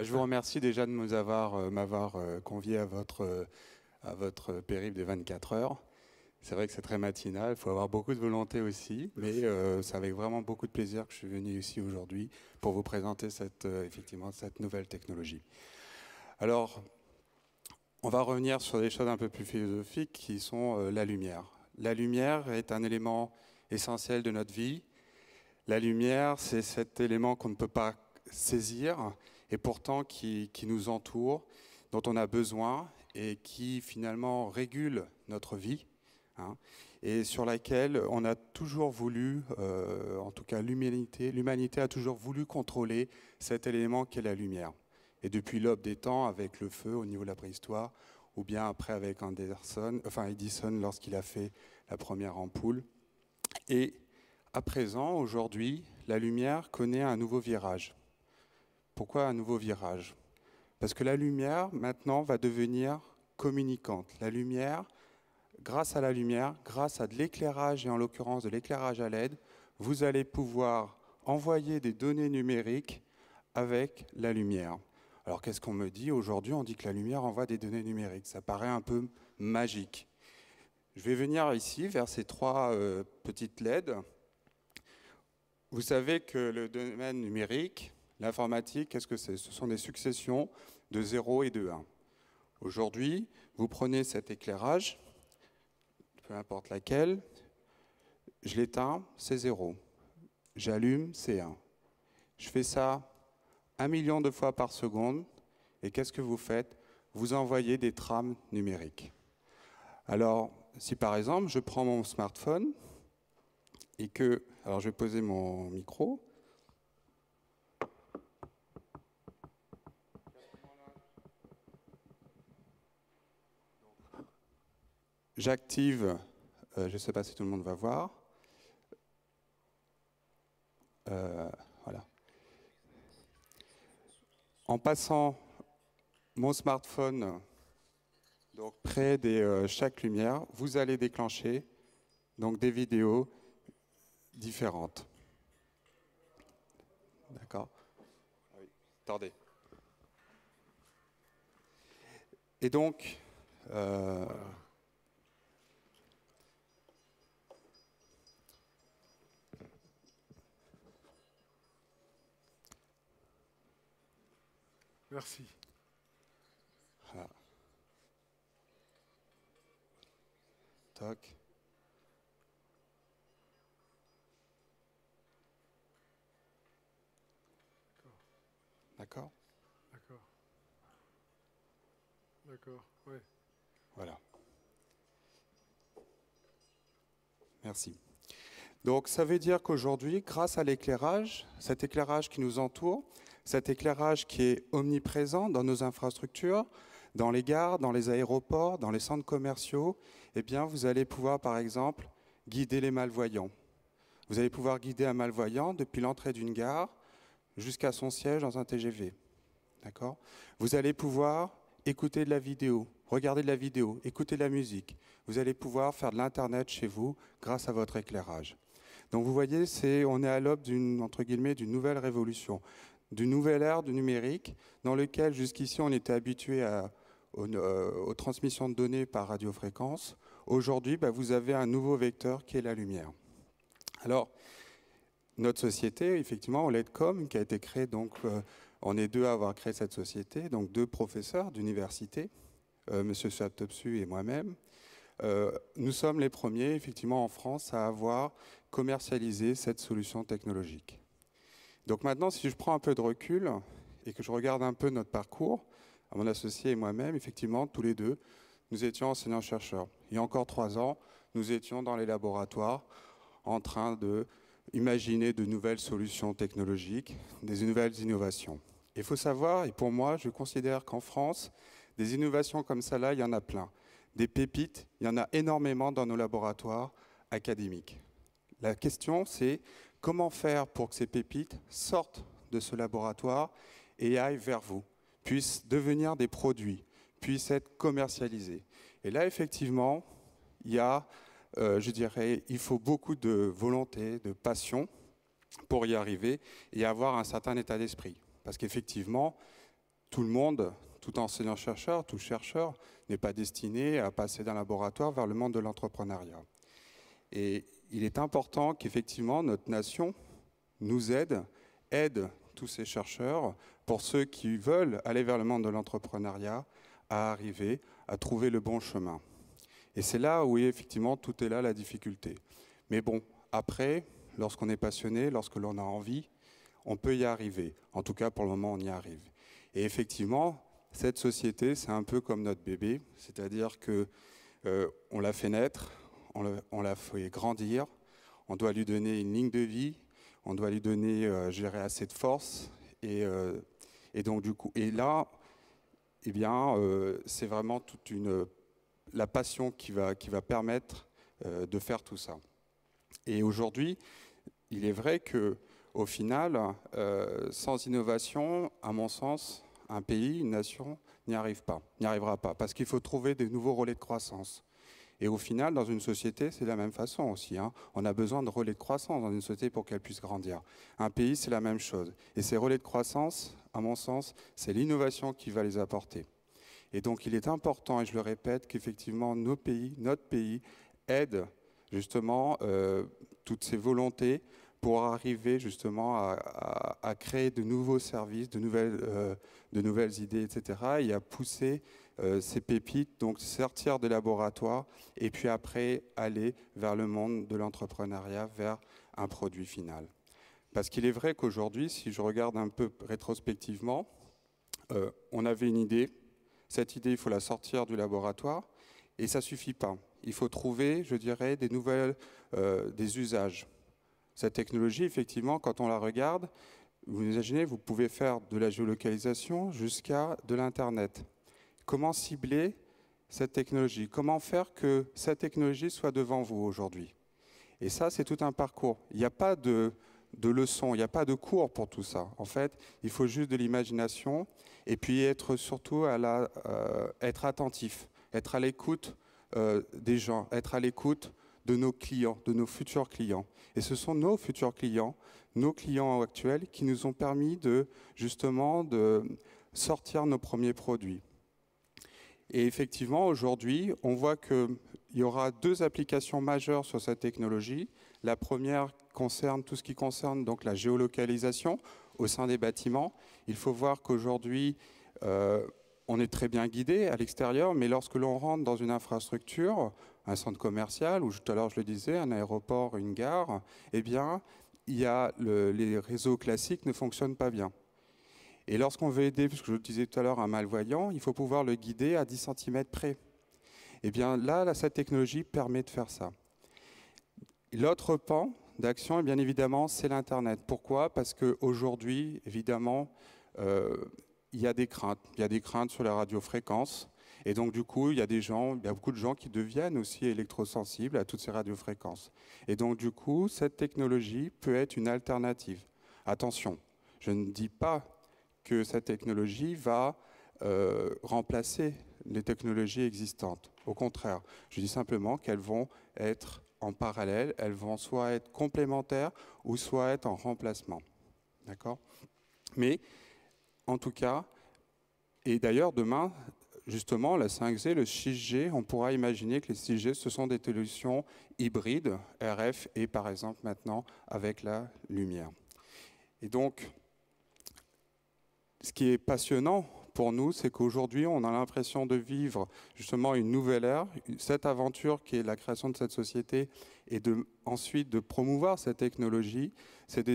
Je vous remercie déjà de m'avoir convié à votre périple des 24 heures. C'est vrai que c'est très matinal, il faut avoir beaucoup de volonté aussi, mais c'est avec vraiment beaucoup de plaisir que je suis venu ici aujourd'hui pour vous présenter effectivement cette nouvelle technologie. Alors, on va revenir sur des choses un peu plus philosophiques qui sont la lumière. La lumière est un élément essentiel de notre vie. La lumière, c'est cet élément qu'on ne peut pas saisir et pourtant qui nous entoure, dont on a besoin et qui finalement régule notre vie, hein, et sur laquelle on a toujours voulu, en tout cas l'humanité a toujours voulu contrôler cet élément qu'est la lumière. Et depuis l'aube des temps, avec le feu au niveau de la préhistoire, ou bien après avec Edison lorsqu'il a fait la première ampoule. Et à présent, aujourd'hui, la lumière connaît un nouveau virage. Pourquoi un nouveau virage? Parce que la lumière, maintenant, va devenir communicante. La lumière, grâce à la lumière, grâce à de l'éclairage, et en l'occurrence de l'éclairage à LED, vous allez pouvoir envoyer des données numériques avec la lumière. Alors qu'est-ce qu'on me dit? Aujourd'hui, on dit que la lumière envoie des données numériques. Ça paraît un peu magique. Je vais venir ici vers ces trois petites LED. Vous savez que le domaine numérique, l'informatique, qu'est-ce que c'est? Ce sont des successions de 0 et de 1. Aujourd'hui, vous prenez cet éclairage, peu importe laquelle, je l'éteins, c'est 0. J'allume, c'est 1. Je fais ça 1 million de fois par seconde, et qu'est-ce que vous faites? Vous envoyez des trames numériques. Alors, si par exemple, je prends mon smartphone, et que, alors je vais poser mon micro. J'active, je ne sais pas si tout le monde va voir. Voilà. En passant mon smartphone donc près de chaque lumière, vous allez déclencher donc des vidéos différentes. D'accord? Oui. Attendez. Et donc, merci. Voilà. Toc. D'accord? D'accord. D'accord, oui. Voilà. Merci. Donc ça veut dire qu'aujourd'hui, grâce à l'éclairage, cet éclairage qui nous entoure, cet éclairage qui est omniprésent dans nos infrastructures, dans les gares, dans les aéroports, dans les centres commerciaux, eh bien vous allez pouvoir par exemple guider les malvoyants. Vous allez pouvoir guider un malvoyant depuis l'entrée d'une gare jusqu'à son siège dans un TGV. D'accord? Vous allez pouvoir écouter de la vidéo, regarder de la vidéo, écouter de la musique. Vous allez pouvoir faire de l'Internet chez vous grâce à votre éclairage. Donc vous voyez, on est à l'aube d'une nouvelle révolution, d'une nouvelle ère du numérique dans lequel jusqu'ici on était habitué aux transmissions de données par radiofréquence. Aujourd'hui, vous avez un nouveau vecteur qui est la lumière. Alors, notre société, effectivement, OLEDcom, qui a été créée, donc on est deux à avoir créé cette société, donc deux professeurs d'université, M. Suat-Topsu et moi-même. Nous sommes les premiers, effectivement, en France, à avoir commercialisé cette solution technologique. Donc maintenant, si je prends un peu de recul et que je regarde un peu notre parcours, à mon associé et moi-même, effectivement, tous les deux, nous étions enseignants-chercheurs. Il y a encore 3 ans, nous étions dans les laboratoires en train d'imaginer de nouvelles solutions technologiques, des nouvelles innovations. Il faut savoir, et pour moi, je considère qu'en France, des innovations comme ça-là, il y en a plein. Des pépites, il y en a énormément dans nos laboratoires académiques. La question, c'est comment faire pour que ces pépites sortent de ce laboratoire et aillent vers vous, puissent devenir des produits, puissent être commercialisés. Et là, effectivement, il y a, je dirais, il faut beaucoup de volonté, de passion pour y arriver et avoir un certain état d'esprit. Parce qu'effectivement, tout le monde, tout enseignant-chercheur, tout chercheur n'est pas destiné à passer d'un laboratoire vers le monde de l'entrepreneuriat. Et il est important qu'effectivement notre nation nous aide tous ces chercheurs, pour ceux qui veulent aller vers le monde de l'entrepreneuriat, à arriver à trouver le bon chemin. Et c'est là où effectivement tout est là la difficulté. Mais bon, après, lorsqu'on est passionné, lorsque l'on a envie, on peut y arriver. En tout cas, pour le moment, on y arrive. Et effectivement, cette société, c'est un peu comme notre bébé, c'est-à-dire que on l'a fait naître, on l'a fait grandir, on doit lui donner une ligne de vie, on doit lui donner, assez de force, et donc du coup, et là, eh bien, c'est vraiment toute la passion qui va permettre de faire tout ça. Et aujourd'hui, il est vrai que, au final, sans innovation, à mon sens, un pays, une nation n'y arrivera pas, parce qu'il faut trouver des nouveaux relais de croissance. Et au final, dans une société, c'est de la même façon aussi. On a besoin de relais de croissance dans une société pour qu'elle puisse grandir. Un pays, c'est la même chose. Et ces relais de croissance, à mon sens, c'est l'innovation qui va les apporter. Et donc, il est important, et je le répète, qu'effectivement, notre pays, aide justement toutes ces volontés pour arriver justement à créer de nouveaux services, de nouvelles idées, etc. Et à pousser ces pépites, donc sortir des laboratoires et puis après aller vers le monde de l'entrepreneuriat, vers un produit final. Parce qu'il est vrai qu'aujourd'hui, si je regarde un peu rétrospectivement, on avait une idée. Cette idée, il faut la sortir du laboratoire et ça ne suffit pas. Il faut trouver, je dirais, des usages. Cette technologie, effectivement, quand on la regarde, vous imaginez, vous pouvez faire de la géolocalisation jusqu'à de l'Internet. Comment cibler cette technologie? Comment faire que cette technologie soit devant vous aujourd'hui? Et ça, c'est tout un parcours. Il n'y a pas de leçons, il n'y a pas de cours pour tout ça. En fait, il faut juste de l'imagination et puis être surtout être attentif, être à l'écoute des gens, être à l'écoute de nos clients, de nos futurs clients. Et ce sont nos futurs clients, nos clients actuels, qui nous ont permis justement de sortir nos premiers produits. Et effectivement, aujourd'hui, on voit qu'il y aura 2 applications majeures sur cette technologie. La première concerne tout ce qui concerne donc la géolocalisation au sein des bâtiments. Il faut voir qu'aujourd'hui, on est très bien guidé à l'extérieur, mais lorsque l'on rentre dans une infrastructure, un centre commercial, ou tout à l'heure je le disais, un aéroport, une gare, eh bien, les réseaux classiques ne fonctionnent pas bien. Et lorsqu'on veut aider, puisque je le disais tout à l'heure, un malvoyant, il faut pouvoir le guider à 10 cm près. Eh bien là, cette technologie permet de faire ça. L'autre pan d'action, bien évidemment, c'est l'Internet. Pourquoi? Parce qu'aujourd'hui, évidemment, il y a des craintes. Il y a des craintes sur la radiofréquence. Et donc, du coup, il y a beaucoup de gens qui deviennent aussi électrosensibles à toutes ces radiofréquences. Et donc, du coup, cette technologie peut être une alternative. Attention, je ne dis pas que cette technologie va remplacer les technologies existantes. Au contraire, je dis simplement qu'elles vont être en parallèle, elles vont soit être complémentaires ou soit être en remplacement. D'accord? Mais, en tout cas, et d'ailleurs, demain, justement, la 5G, le 6G, on pourra imaginer que les 6G, ce sont des solutions hybrides, RF et par exemple maintenant avec la lumière. Et donc, ce qui est passionnant pour nous, c'est qu'aujourd'hui, on a l'impression de vivre justement une nouvelle ère, cette aventure qui est la création de cette société et ensuite de promouvoir cette technologie, c'est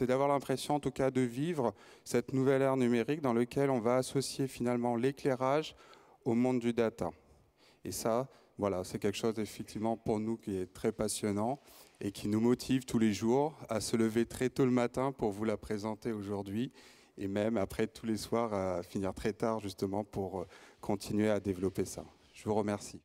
d'avoir l'impression en tout cas de vivre cette nouvelle ère numérique dans laquelle on va associer finalement l'éclairage au monde du data. Et ça, voilà, c'est quelque chose effectivement pour nous qui est très passionnant et qui nous motive tous les jours à se lever très tôt le matin pour vous la présenter aujourd'hui. Et même après tous les soirs à finir très tard justement pour continuer à développer ça. Je vous remercie.